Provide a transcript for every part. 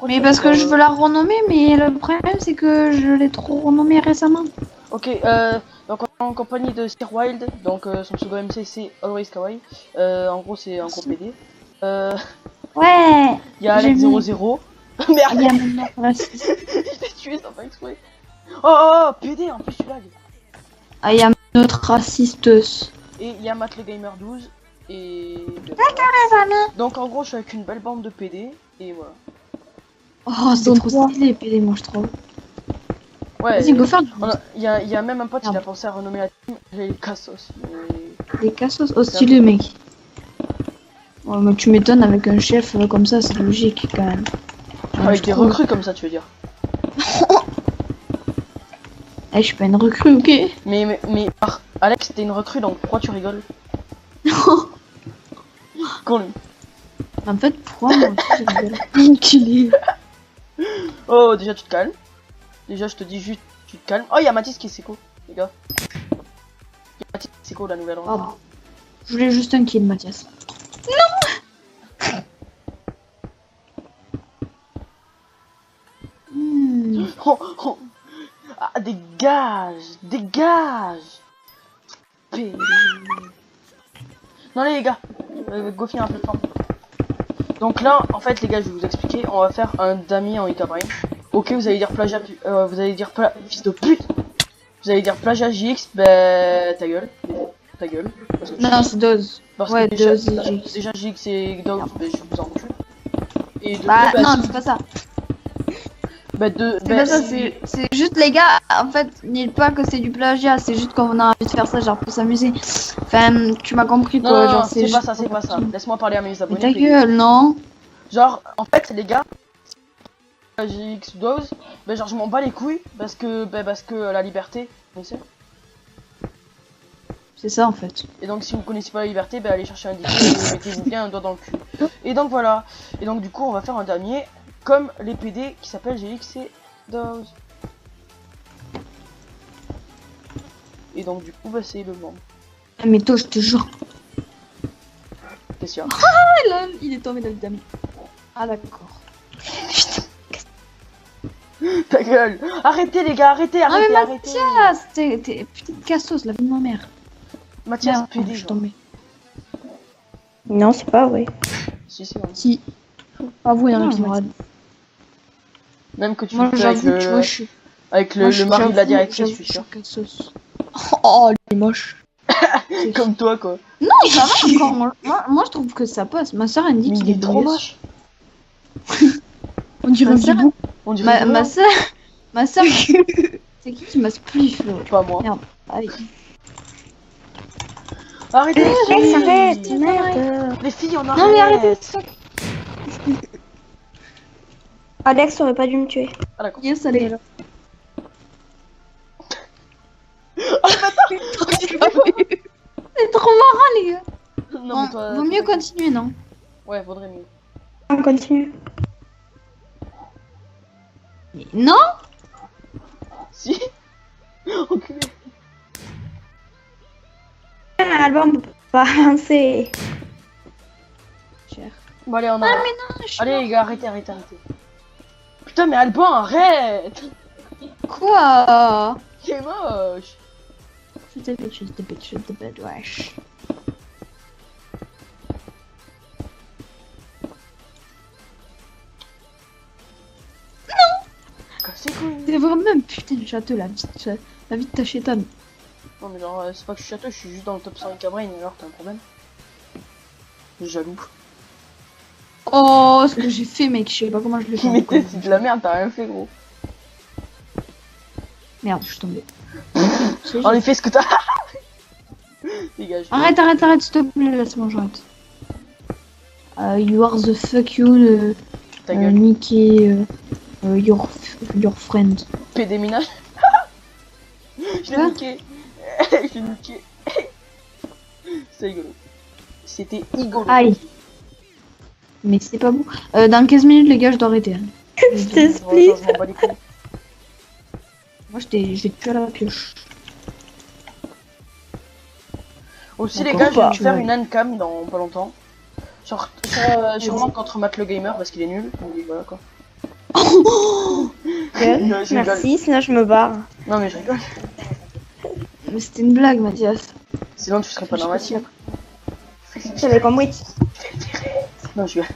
Mais parce que je veux la renommer, mais le problème c'est que je l'ai trop renommée récemment. Ok, donc on est en compagnie de Sir Wild, donc son pseudo MC c'est Always Kawaii. En gros c'est un gros PD. Ouais. Il y a Alex 00. Merde. Il y a maintenant raciste. Je t'ai tué sans faire exprès. Oh, PD en plus tu lag. Ah, il y a notre racisteuse. Et il y a Matt le Gamer 12. Et... Donc en gros je suis avec une belle bande de PD. Et voilà. Oh, c'est trop stylé, PD, moi je trouve. Ouais, vas-y, go faire du il y a même un pote, il a pensé à renommer la team les Cassos. Mais... Les cassos, oh stylé mec. Ouais, mais tu m'étonnes avec un chef comme ça, c'est logique quand même. Avec des recrues comme ça, tu veux dire. Eh, je suis pas une recrue, ok. Mais Alex, t'es une recrue, donc pourquoi tu rigoles? Con lui. En fait, pourquoi moi aussi je rigole? Enculé. Oh, déjà tu te calmes. Déjà je te dis juste, tu te calmes. Oh, il y a Mathis qui est séco, les gars. Il y a Mathis qui est séco, la nouvelle Oh, je voulais juste un kill, Mathias. Non. Oh, oh. Ah, dégage, dégage. P... Non les gars, go finir la plateforme. Donc là, en fait les gars, je vais vous expliquer, on va faire un damier en Ikabrain. Ok, vous allez dire plagiat, vous allez dire fils de pute. Vous allez dire plagiat JX, bah ta gueule. Ta gueule. Non, c'est dose. Ouais, dose JX. Déjà JX et Dose, bah, je vous en prie. Et de bah, deux, non, c'est pas ça. Bah de... C'est pas ça, c'est juste les gars, en fait, n'il pas que c'est du plagiat, c'est juste qu'on a envie de faire ça genre pour s'amuser. Enfin, tu m'as compris quoi, non, genre non, c'est pas ça, juste c'est pas ça. Laisse-moi parler à mes Mais abonnés. ta gueule, non? Genre, en fait, les gars, JX Dose, bah genre je m'en bats les couilles parce que la liberté, vous savez. C'est ça en fait. Et donc si vous connaissez pas la liberté, bah allez chercher un dictionnaire et mettez-vous bien un doigt dans le cul. Et donc voilà. Et donc du coup on va faire un damier comme les PD qui s'appellent GX et Dose. Et donc du coup bah c'est le membre. Ah, mais toi, je te jure. Qu'est-ce qu'il y a? Ah là, il est tombé dans le damier. Ah d'accord. Ta gueule! Arrêtez les gars, arrêtez, Ah mais arrêtez, arrêtez! Mathias, t'es putain de cassos, la vie de ma mère. Mathias, Merde, PD, je suis genre. tombée. Non, c'est pas vrai. Si, c'est vrai. Si. Avouez, hein, Non, camarade. Même que tu Moi le fais avec j'avoue, tu vois, le, je suis... avec Moi, le mari de la j'avoue, directrice, je suis sûr. cassos. Oh, il est moche. Comme toi quoi. Non, ça va encore. Moi, je trouve que ça passe. Ma soeur, elle me dit Mais qu'il il est trop beau moche. On dirait un zibou. On dirait Ma soeur... Ma soeur... C'est qui m'a spliff là? pas moi. Merde. Aïe. Arrêtez les filles! Arrête, merde. Les filles, on Non mais arrête! arrêtez. Alex aurait pas dû me tuer. Ah d'accord. Yes, allez. C'est trop marrant les gars. Non Bon, mais toi... vaut mieux continuer, non? Ouais, vaudrait mieux. On continue. Mais non. Si? Enculé. L'album peut pas avancer. Cher. Bon allez, on Ah arrête. mais non, je suis... Allez les gars, arrêtez. Putain mais Alban, arrête! Quoi? C'est moche! Je te bête, wesh. Cassez couilles! C'est vraiment un putain de château, la vie de ta chétonne. Non mais genre, c'est pas que je suis château, je suis juste dans le top 100 Cabrain, alors t'as un problème? Jaloux. Oh, ce que j'ai fait, mec, je sais pas comment je l'ai fait. Mais t'es de la merde, t'as rien fait gros. Merde, je suis tombée. En effet, ce que t'as... Dégage. Arrête, s'il te plaît, laisse-moi, j'arrête. You are the fuck you, Ta gueule. Nicky, your friend. PD minage. Je l'ai Quoi? niqué. Je l'ai niqué. C'est rigolo. C'était rigolo. Aïe. Mais c'est pas bon. Dans 15 minutes, les gars, je dois arrêter. Hein. C'était Ouais, split. ça, je m'en bats les couilles. Moi, je vais te tuer à la pioche. Aussi, les Encore gars, je vais pas. me faire une Ancam dans pas longtemps. Sûrement contre Matt le Gamer parce qu'il est nul. Donc voilà quoi. Je rigole. Merci, sinon je me barre. Non, mais je rigole. Mais c'était une blague, Mathias. Sinon, tu serais pas dans ma team. J'avais compris. Non, je vais.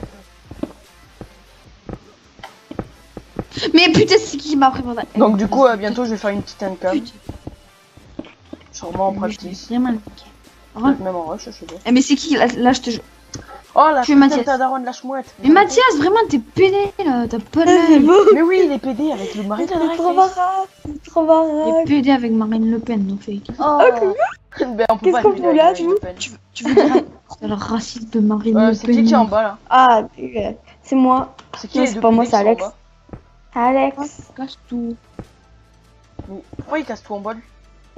Mais putain, c'est qui m'a préparé? Donc, du coup, bientôt, je vais faire une petite Ancam. Sûrement en practice. Vraiment. Peut-être même en rush, je sais pas. Eh, mais c'est qui là, je te jure. Oh la Tu es putain de Mathias. ta daronne, lâche mouette. Mais Mathias, vraiment, t'es pédé là. T'as pas de C'est l'air. beau. Mais oui, il est PD avec le mari de C'est trop Dreyfus. marrant. C'est trop marrant. T'es pédé avec Marine Le Pen, non fake. Oh. Ben, on peut Qu'est-ce pas qu'on PD fout avec là, Marine vous Le Pen. Tu veux dire c'est le raciste de Marine Le C'est Pen? qui est en bas là? Ah, c'est moi. C'est qui Non, les c'est deux pas moi, PD c'est qui sont en Alex. bas? Alex. Casse tout. Pourquoi il casse tout en bas lui?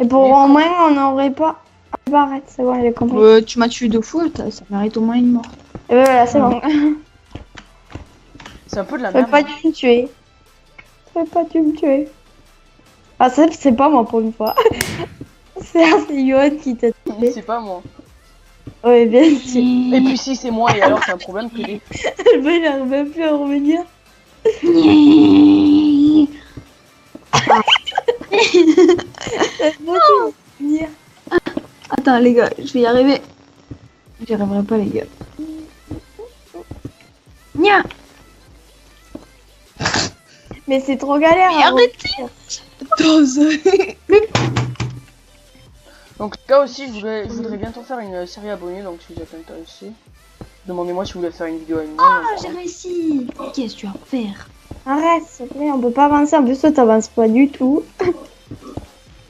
Et pour Il est au con. moins, on n'aurait pas. Ah, bah, arrête, c'est bon, j'ai compris. Tu m'as tué 2 fois, ça mérite au moins une mort. Et voilà, c'est bon. C'est un peu de la T'aurais merde. pas dû me tuer. T'aurais pas dû me tuer. Ah, ça, c'est pas moi pour une fois. C'est Yoann qui t'a tué. C'est pas moi. Ouais, bien sûr. Et puis si c'est moi et alors c'est un problème PD. Le mec, il arrive même plus à revenir. Revenir. Attends les gars, je vais y arriver. J'y arriverai pas les gars. Nya. Mais c'est trop galère. Mais à arrêtez. revenir. Donc là aussi je voudrais bientôt faire une série abonnée, donc si vous êtes intéressé, demandez-moi si vous voulez faire une vidéo avec moi. Ah, j'ai réussi. Qu'est-ce que tu vas faire? Arrête, s'il te plaît, on peut pas avancer. En plus, toi, t'avances pas du tout.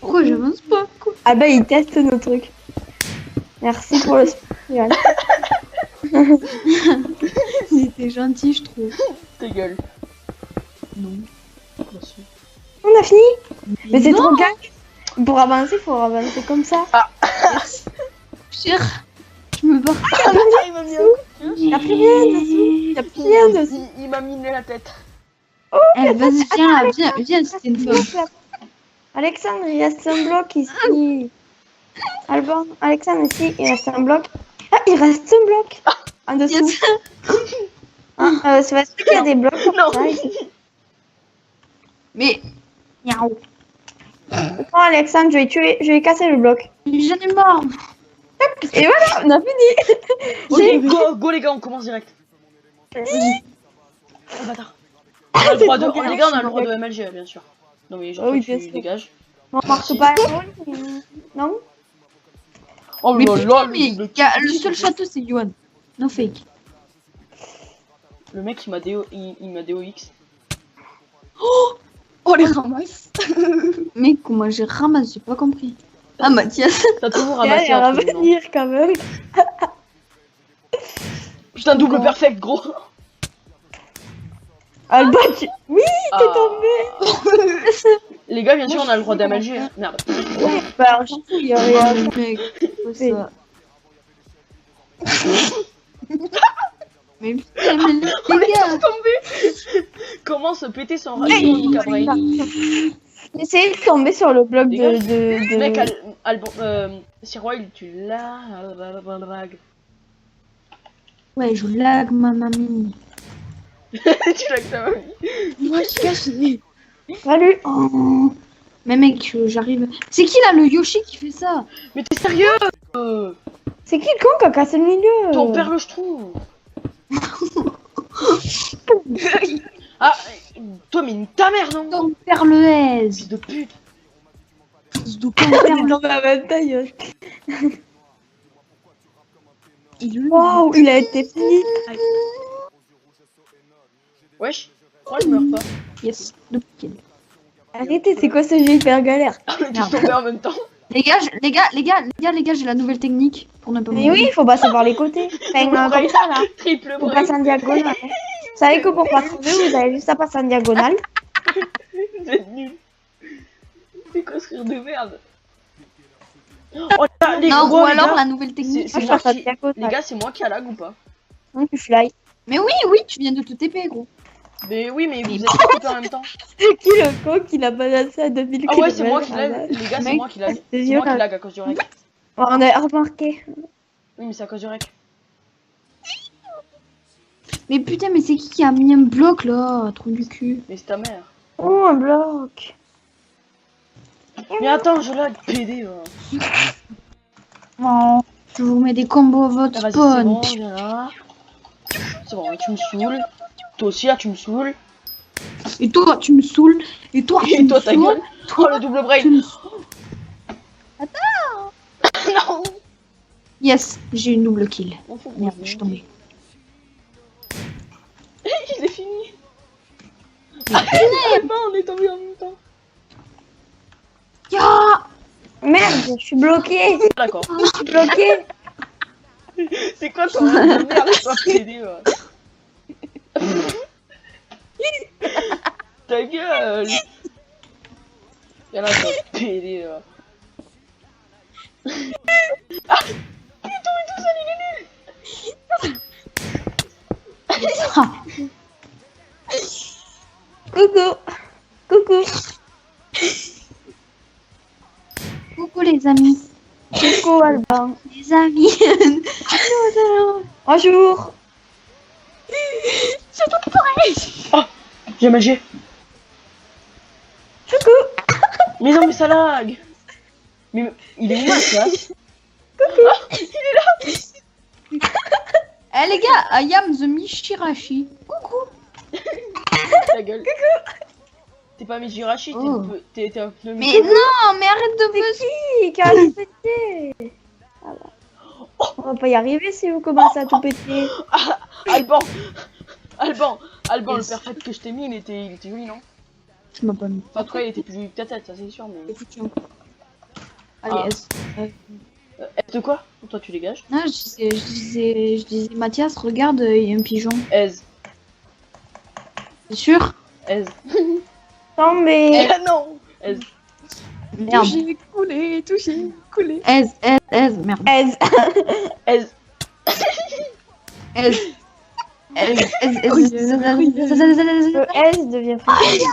Pourquoi j'avance pas quoi? Ah bah, il teste nos trucs. Merci pour le Yoann. C'était gentil, je trouve. Ta gueule. Non. Merci. On a fini. Mais c'est non. trop galère. Pour avancer, faut avancer comme ça. Cher, je me barre. Il m'a mis un coup de pied. Y'a plus rien dessous. Y'a plus rien dessous. Il m'a miné la tête. Eh, vas-y, viens là, viens, c'était une femme. Alexandre, il reste un bloc ici. Alban, Alexandre, ici, il reste un bloc. Ah, il reste un bloc en dessous. Ah, c'est parce qu'il y a des blocs comme Non. ça ici. Mais, Miaou. Non, Alexandre, je vais casser le bloc. j'en ai marre. Et voilà, on a fini. Ok, go les gars, on commence direct. Oh bâtard. On a le droit de, trop les gars, on a le droit de MLG bien sûr. Non mais genre Oh oui, tu bien sûr. dégages. On marque pas un rôle, non? Oh Mais là putain, là, mais le seul château c'est Yoann. No fake. le mec il m'a DOX. Oh les ramasses. Mec, comment j'ai ramassé, j'ai pas compris. Ah Mathias. T'as toujours Il ramassé va un truc, non? revenir quand même. Putain, double perfect gros. Alba, oui, t'es Ah. tombé. Les gars, bien sûr, on a le droit d'MLG. Hein. Merde. Bah, alors, j'en fous, il y a rien. Mec, c'est ça. Mais putain, mais On les est gars. tous tombés. Comment se péter son radio Nika Brain? Essayez de tomber sur le bloc de... Mec, Sirwile, tu l'as. Ouais, je lag ma mamie. Tu l'as que ta mamie. Moi je cache. Salut. Oh. Mais mec, j'arrive. C'est qui là le Yoshi qui fait ça? Mais t'es sérieux? C'est qui le con qui a cassé le milieu? Ton père le trouve. Ah, toi, mais ta mère, non? Ton père le aise. Fils de pute. Fils de père. Non, mais en même temps, Il Waouh, il a été fini. Wesh, pourquoi je meurs pas? Yes, le kill. Arrêtez, c'est quoi ce jeu hyper galère? On est tous tombés en même temps. Les gars, j'ai la nouvelle technique pour ne pas Mais mourir. oui, il faut passer par les côtés. Enfin, comme ça, là. Triple On break. passe en diagonale. Hein. Vous savez que pour pas crever, vous avez juste à passer en diagonale. Vous êtes nuls. C'est quoi ce rire de merde? Oh là, les Non, gros, ou les alors gars, la nouvelle technique. c'est Moi, je moi passe en qui... diagonale. Les gars, c'est moi qui a lag ou pas? Non, tu fly. Mais oui, oui, tu viens de te TP, gros. Mais oui, mais vous êtes occupés en même temps. Qui le con qui l'a balancé à 2000 Ah ouais, c'est moi qui kilomètres, lag. Les gars, c'est Mec, moi qui lag. c'est C'est moi violent. qui lag à cause du rec. On a remarqué. Oui, mais c'est à cause du rec. Mais putain, mais c'est qui a mis un bloc là? Trou du cul. Mais c'est ta mère. Oh, un bloc. Mais attends, je lag, PD. Oh, je vous mets des combos à Ah, votre vas-y, c'est spawn. bon, viens là. C'est bon, tu me saoules. Toi aussi, là, tu me saoules. Et toi, tu me saoules. Et toi, tu Et me toi, ta saoules. gueule. Oh, le double brain. Tu me saoules. Non. Yes, j'ai une double kill. On fout. Merde, je suis tombée. Il est fini. Ah, non, on est tombé en même temps. Ya. Merde, je suis bloqué. D'accord. Je suis bloqué. C'est quoi ton nom de merde, toi, PD, Ta gueule. Y'en a toi, PD, là. Ah, il est tombé tout seul, il est nul. Ah. Coucou. Coucou. Coucou les amis. Coucou, Alban. Les amis. Nous allons. Bonjour. C'est tout pareil. Oh, j'ai magé. Coucou. Mais non, mais ça lag. Mais il est où ma classe? Ah, il est là. Eh les gars, I am the Michirashi. Coucou. Ta gueule. T'es pas Mijirashi, Oh. t'es un pneu. Mais non, mais arrête de me... Qui qui a tout pété? Voilà. On va pas y arriver si vous commencez à tout péter. Ah, Alban. Alban, Yes. le perfect que je t'ai mis, il était joli, non? Tu m'as pas mis. Enfin, en tout cas, il était plus joli que ta tête, ça c'est sûr, mais... Allez, Ah. S. Est de quoi? Toi, tu dégages. Non, je disais, Mathias, regarde, il y a un pigeon. Aise. C'est sûr? Aise. Tombé. Eh non. Aise. Merde. coulé, touché, coulé. S, merde. S. Aise. S. Le S devient fréquent.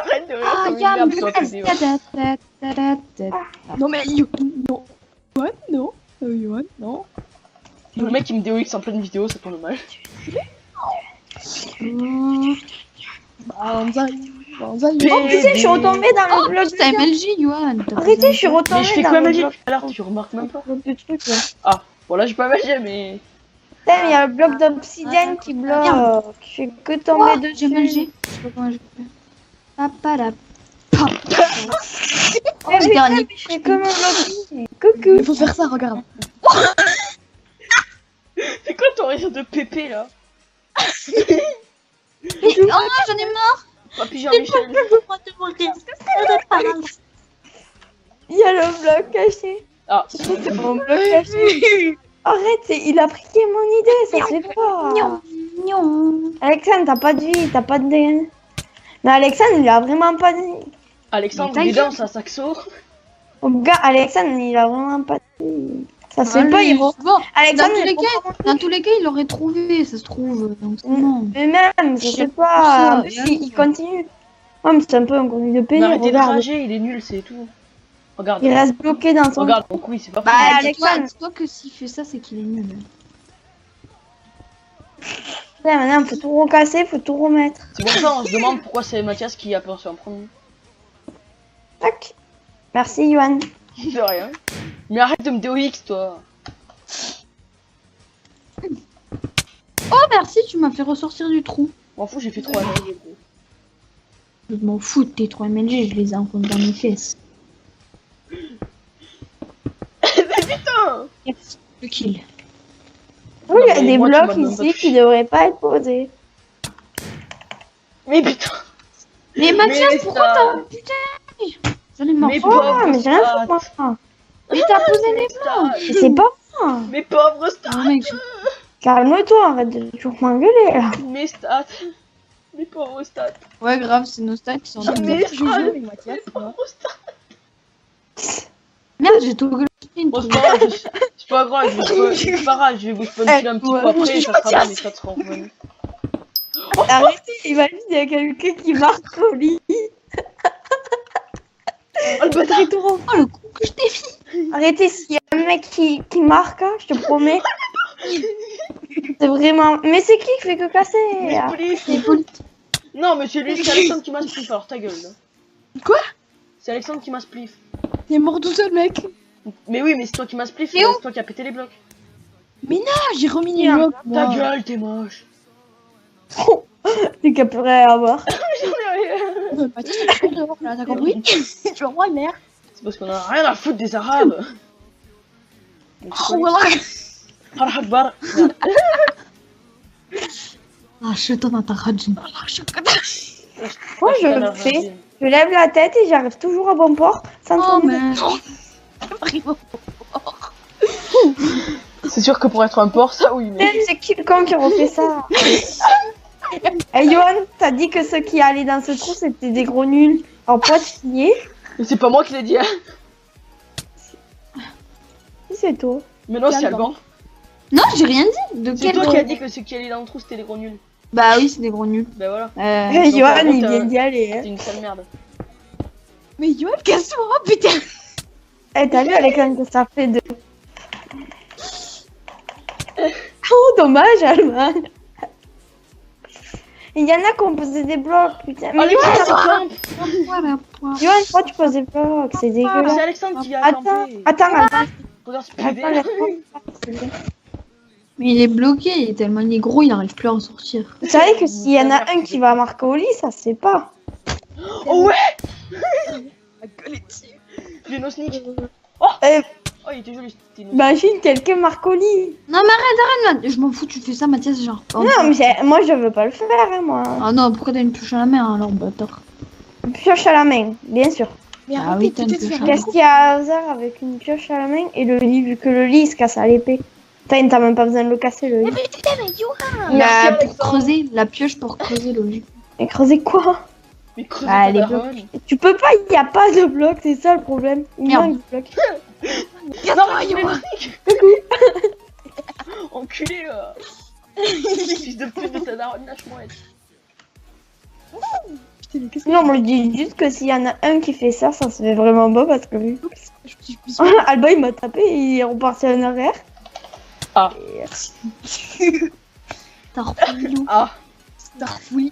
Arrête de rire Ah, comme une yam. merde, toi, PD, ouais. Non mais you... non. What? Non. Yohan, non. Le mec, il me DOX en pleine vidéo, ça tourne mal. Banzai. Banzai. Oh putain, je suis retombée dans le Oh, bloc putain, de MLG, Yohan. Arrêtez, je suis Mais retombée je fais dans quoi, le Magic? bloc Alors, tu remarques même pas. de truc là. Ah, bon, là, j'ai pas magé, mais... Putain, il y a le bloc d'obsidienne qui bloque. Je suis que tombée Oh, j'ai dessus. MLG. Je sais pas comment je fais. Papadap. Oh, le putain, dernier. mais je suis comme un bloc. Coucou. Il faut faire ça, regarde. C'est quoi ton rire de pépé, là? Oh non, j'en ai marre. Papy Jean-Michel. Il y a le bloc caché. Ah, Mon bloc caché. Arrête, il a pris mon idée, ça se fait pas. Non. Alexandre, t'as pas de vie, t'as pas de DN. Mais Alexandre, il a vraiment pas de vie. Alexandre, Mais il est ta dans sa saxo. Oh, gars, Alexandre, il a vraiment pas de vie. Ça se fait pas, Allez, il faut. bon, Alexandre, dans tous les cas, il aurait trouvé, ça se trouve. Donc c'est bon. Mais même, je sais pas. ça, En plus, et il continue. Ouais, mais c'est un peu un contenu de Mais pays. arrêtez de Regarde. rager, il est nul, c'est tout. Regarde. Il reste bloqué dans son. Regarde, donc oui, c'est pas Bah, possible. Alexandre. dis-toi que s'il fait ça, c'est qu'il est nul. Putain, maintenant, faut tout recasser, faut tout remettre. C'est pour ça, on se demande pourquoi c'est Mathias qui a pensé en premier. Tac. Merci, Yohan. De rien. Mais arrête de me DOX, toi. Oh, merci, tu m'as fait ressortir du trou. M'en fous, j'ai fait 3 années. Je m'en fous de tes 3 MLG, je les enfonce dans mes fesses. Putain. Yes, le kill. Oui, il y a mais des moi, tu blocs m'as même pas ici touché. qui devraient pas être posés. Mais putain. Mais Mathias, Mais pourquoi ça- t'as... Putain, j'en ai marre. Mais Oh, pauvre mais j'ai rien stat. fait moi. Mais t'as posé les... Stat. Je sais pas. Mes pauvres stats. Oh, mec, Calme-toi, arrête de toujours m'engueuler là. Mes stats. Mes pauvres stats. ouais, grave, c'est nos stats qui sont... Mais Je joue avec Mathias. Mes pauvres stats. Merde, j'ai tout le sprint. Bon, c'est pas grave, c'est pas grave, c'est pas grave, je vais vous spoiler un petit peu après et ça sera bon, mes stats seront revenus. Oh, Arrêtez, imagine, il y a quelqu'un qui marque au lit. Oh le bâtard. Oh le coup que je t'ai mis. Arrêtez, s'il y a un mec qui marque, hein, je te promets. C'est vraiment. Mais c'est qui fait que casser? Mais spliff. C'est poli. Non, mais c'est lui, c'est Alexandre qui m'a spliff, alors ta gueule. Là. Quoi? C'est Alexandre qui m'a spliff. Il est mort tout seul, mec. Mais oui, mais c'est toi qui m'a spliff, Mais où c'est toi qui a pété les blocs. Ah, j'ai remis les blocs. Ta moi. gueule, t'es moche. C'est qu'il n'y a plus rien à voir. Bah, tu sais, je suis dehors, là, t'as compris? Tu vas voir, merde. C'est parce qu'on a rien à foutre des arabes. Oh, voilà. Allah Akbar. Merde. Ah, je t'en ai ta rajin. Moi, je le fais. Je lève la tête et j'arrive toujours à bon port sans Oh, tomber. mais. C'est sûr que pour être un porc, ça oui, mais. C'est qui le con qui refait ça? Hey Johan, t'as dit que ceux qui allaient dans ce trou c'était des gros nuls. Alors pourquoi tu y es? Mais c'est pas moi qui l'ai dit, hein. Si c'est toi. Mais non, c'est Alban. Non, j'ai rien dit. De C'est quel toi gros qui as dit que ceux qui allaient dans le trou c'était des gros nuls. Bah oui, c'est des gros nuls. Bah voilà. Hey donc, Johan, par contre, il vient d'y aller. Hein. C'est une sale merde. Mais Yoann, casse-toi, putain. Eh, t'as vu Alexandre que ça fait de. Oh, dommage, Allemagne. Il y en a qui ont posé des blocs, putain. Mais Alexandre, Johan, il campe. Voilà, point. Johan, pourquoi tu poses des blocs? C'est dégueulasse. C'est Alexandre qui a Attends, campé. attends. Regarde ce Attends, privé. laisse-moi. Mais il est bloqué, il est tellement il est gros, il n'arrive plus à en sortir. Vous savez que s'il y en a un qui va marquer au lit, ça se fait pas. Oh ouais. Ma gueule est dessus. Il est no sneak. Euh, Oh, il était joli, c'était no imagine quelqu'un marque au lit. Non, mais arrête, je m'en fous, tu fais ça, Mathias, genre. Oh, Non, mais moi je veux pas le faire, hein, moi. Ah non, pourquoi t'as une pioche à la main alors, bâtard? Pioche à la main, bien sûr. Mais Ah arrêtez oui, t'as une peut-être de pioche faire à la Qu'est-ce qu'il y a à hasard avec une pioche à la main et le lit, vu que le lit il se casse à l'épée. T'as même pas besoin de le casser, le lit. Mais putain, mais Yoann. Merci, Pour Alexandre. creuser, la pioche pour creuser le lit. Et creuser quoi? Mais creuse Bah, ta les daronne. Tu peux pas, il y a pas de bloc, c'est ça le problème. Il Merde. manque de bloc. Non, mais il est no sneak. Enculé là. Fils de pute de ta daronne, lâche-moi. Putain, mais qu'est-ce que Non, moi je dis juste que s'il y en a un qui fait ça, ça se fait vraiment pas parce que vu. je me suis Alba il m'a tapé et il est reparti en arrière. Ah. T'as repris l'eau. Ah. starfouli.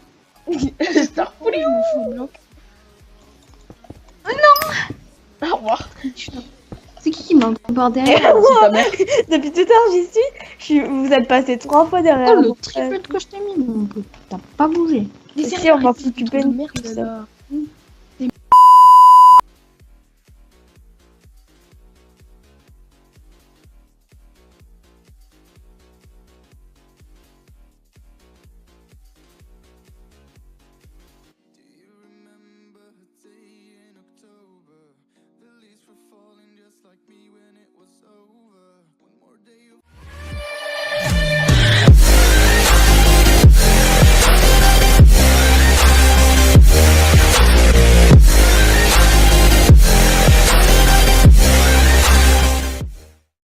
Starful. Je me fous au bloc. Au revoir. C'est qui m'a par derrière? C'est ta mère. Depuis tout à l'heure j'y suis. Vous êtes passé 3 fois derrière. Oh, le moi. triple que je t'ai mis, mon pote. T'as pas bougé. Mais Si, sérieux, on va arrêtez, foutre du putain de peine. merde là.